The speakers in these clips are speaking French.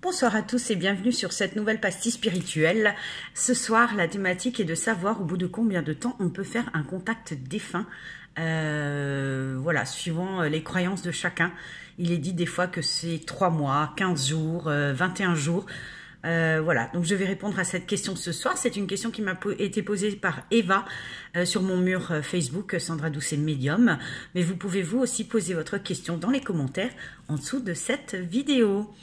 Bonsoir à tous et bienvenue sur cette nouvelle pastille spirituelle. Ce soir, la thématique est de savoir au bout de combien de temps on peut faire un contact défunt. Voilà, suivant les croyances de chacun. Il est dit des fois que c'est 3 mois, 15 jours, 21 jours. Voilà, donc je vais répondre à cette question ce soir. C'est une question qui m'a été posée par Eva sur mon mur Facebook, Sandra Doucet Médium. Mais vous pouvez vous aussi poser votre question dans les commentaires en dessous de cette vidéo.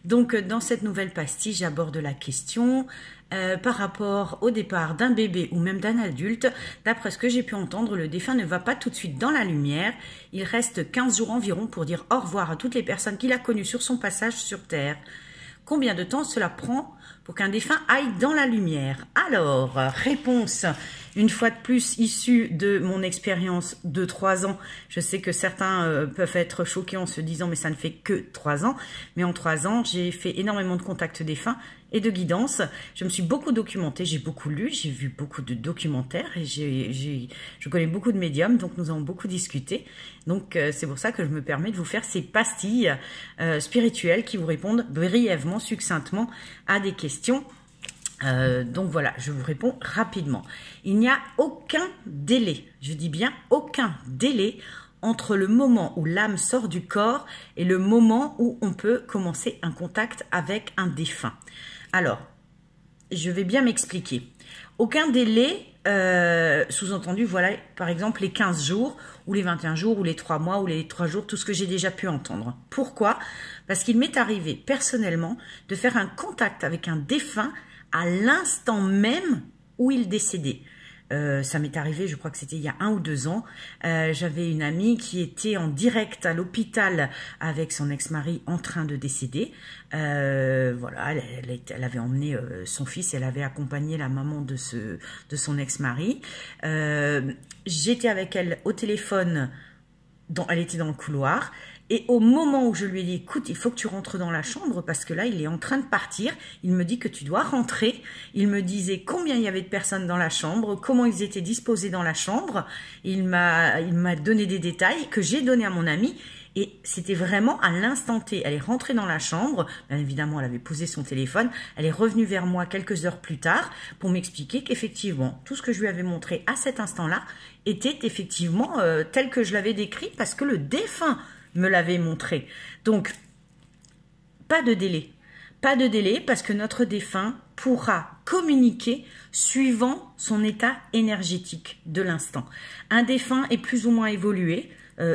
Donc dans cette nouvelle pastille, j'aborde la question par rapport au départ d'un bébé ou même d'un adulte. D'après ce que j'ai pu entendre, le défunt ne va pas tout de suite dans la lumière. Il reste 15 jours environ pour dire au revoir à toutes les personnes qu'il a connues sur son passage sur Terre. Combien de temps cela prend pour qu'un défunt aille dans la lumière? Alors, réponse, une fois de plus, issue de mon expérience de 3 ans. Je sais que certains peuvent être choqués en se disant, mais ça ne fait que 3 ans. Mais en 3 ans, j'ai fait énormément de contacts défunts et de guidance. Je me suis beaucoup documentée, j'ai beaucoup lu, j'ai vu beaucoup de documentaires et je connais beaucoup de médiums, donc nous avons beaucoup discuté. Donc c'est pour ça que je me permets de vous faire ces pastilles spirituelles qui vous répondent brièvement, succinctement à des questions. Donc voilà, je vous réponds rapidement. Il n'y a aucun délai, je dis bien aucun délai entre le moment où l'âme sort du corps et le moment où on peut commencer un contact avec un défunt. Alors, je vais bien m'expliquer. Aucun délai, sous-entendu, voilà, par exemple, les 15 jours, ou les 21 jours, ou les 3 mois, ou les 3 jours, tout ce que j'ai déjà pu entendre. Pourquoi? Parce qu'il m'est arrivé, personnellement, de faire un contact avec un défunt à l'instant même où il décédait. Ça m'est arrivé, je crois que c'était il y a 1 ou 2 ans. J'avais une amie qui était en direct à l'hôpital avec son ex-mari en train de décéder. Voilà, elle avait emmené son fils, elle avait accompagné la maman de son ex-mari. J'étais avec elle au téléphone, elle était dans le couloir. Et au moment où je lui ai dit, écoute, il faut que tu rentres dans la chambre parce que là, il est en train de partir. Il me dit que tu dois rentrer. Il me disait combien il y avait de personnes dans la chambre, comment ils étaient disposés dans la chambre. Il m'a donné des détails que j'ai donnés à mon amie. Et c'était vraiment à l'instant T. Elle est rentrée dans la chambre. Bien évidemment, elle avait posé son téléphone. Elle est revenue vers moi quelques heures plus tard pour m'expliquer qu'effectivement, tout ce que je lui avais montré à cet instant-là était effectivement tel que je l'avais décrit parce que le défunt me l'avait montré. Donc, pas de délai. Pas de délai parce que notre défunt pourra communiquer suivant son état énergétique de l'instant. Un défunt est plus ou moins évolué.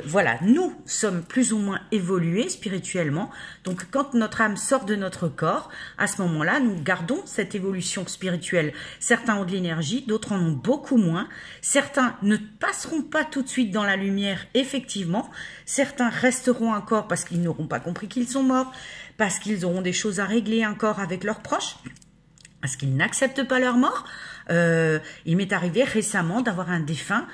Voilà, nous sommes plus ou moins évolués spirituellement. Donc, quand notre âme sort de notre corps, à ce moment-là, nous gardons cette évolution spirituelle. Certains ont de l'énergie, d'autres en ont beaucoup moins. Certains ne passeront pas tout de suite dans la lumière, effectivement. Certains resteront encore parce qu'ils n'auront pas compris qu'ils sont morts, parce qu'ils auront des choses à régler encore avec leurs proches, parce qu'ils n'acceptent pas leur mort. Il m'est arrivé récemment d'avoir un défunt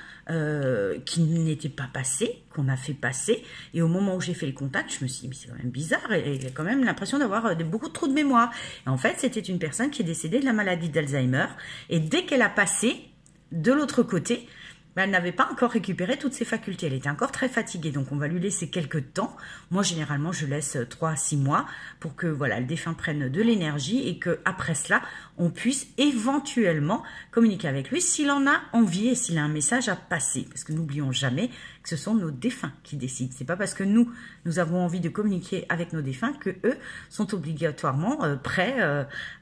qui n'était pas passé, qu'on a fait passer, et au moment où j'ai fait le contact, je me suis dit, mais c'est quand même bizarre, et j'ai quand même l'impression d'avoir beaucoup de trous de mémoire. Et en fait, c'était une personne qui est décédée de la maladie d'Alzheimer, et dès qu'elle a passé de l'autre côté, elle n'avait pas encore récupéré toutes ses facultés. Elle était encore très fatiguée, donc on va lui laisser quelques temps. Moi, généralement, je laisse 3 à 6 mois pour que voilà, le défunt prenne de l'énergie et qu'après cela, on puisse éventuellement communiquer avec lui s'il en a envie et s'il a un message à passer. Parce que n'oublions jamais que ce sont nos défunts qui décident. C'est pas parce que nous avons envie de communiquer avec nos défunts que eux sont obligatoirement prêts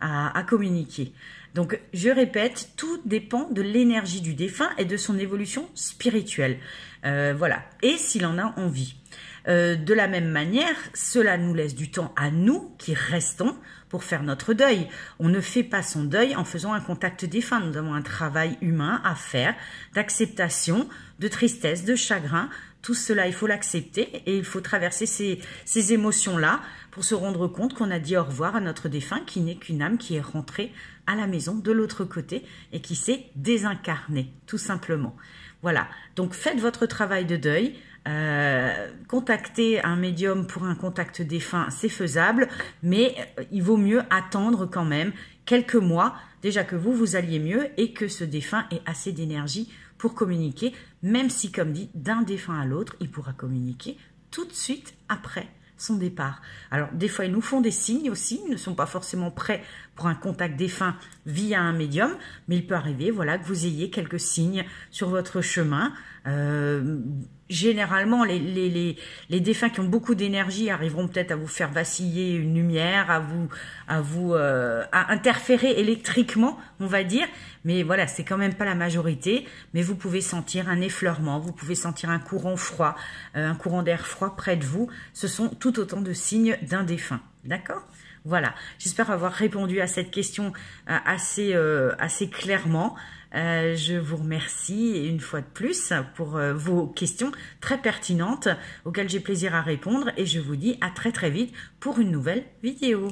à communiquer. Donc, je répète, tout dépend de l'énergie du défunt et de son évolution spirituelle. Voilà. Et s'il en a envie. De la même manière, cela nous laisse du temps à nous qui restons pour faire notre deuil. On ne fait pas son deuil en faisant un contact défunt. Nous avons un travail humain à faire, d'acceptation, de tristesse, de chagrin. Tout cela, il faut l'accepter et il faut traverser ces émotions-là pour se rendre compte qu'on a dit au revoir à notre défunt qui n'est qu'une âme qui est rentrée à la maison de l'autre côté et qui s'est désincarnée, tout simplement. Voilà, donc faites votre travail de deuil, contacter un médium pour un contact défunt, c'est faisable, mais il vaut mieux attendre quand même quelques mois, déjà que vous alliez mieux et que ce défunt ait assez d'énergie pour communiquer, même si, comme dit, d'un défunt à l'autre, il pourra communiquer tout de suite après son départ. Alors, des fois, ils nous font des signes aussi, ils ne sont pas forcément prêts pour un contact défunt via un médium, mais il peut arriver, voilà, que vous ayez quelques signes sur votre chemin. Généralement, les défunts qui ont beaucoup d'énergie arriveront peut-être à vous faire vaciller une lumière, à interférer électriquement, on va dire. Mais voilà, c'est quand même pas la majorité. Mais vous pouvez sentir un effleurement, vous pouvez sentir un courant froid, un courant d'air froid près de vous. Ce sont tout autant de signes d'un défunt. D'accord ? Voilà, j'espère avoir répondu à cette question assez clairement. Je vous remercie une fois de plus pour vos questions très pertinentes auxquelles j'ai plaisir à répondre et je vous dis à très vite pour une nouvelle vidéo.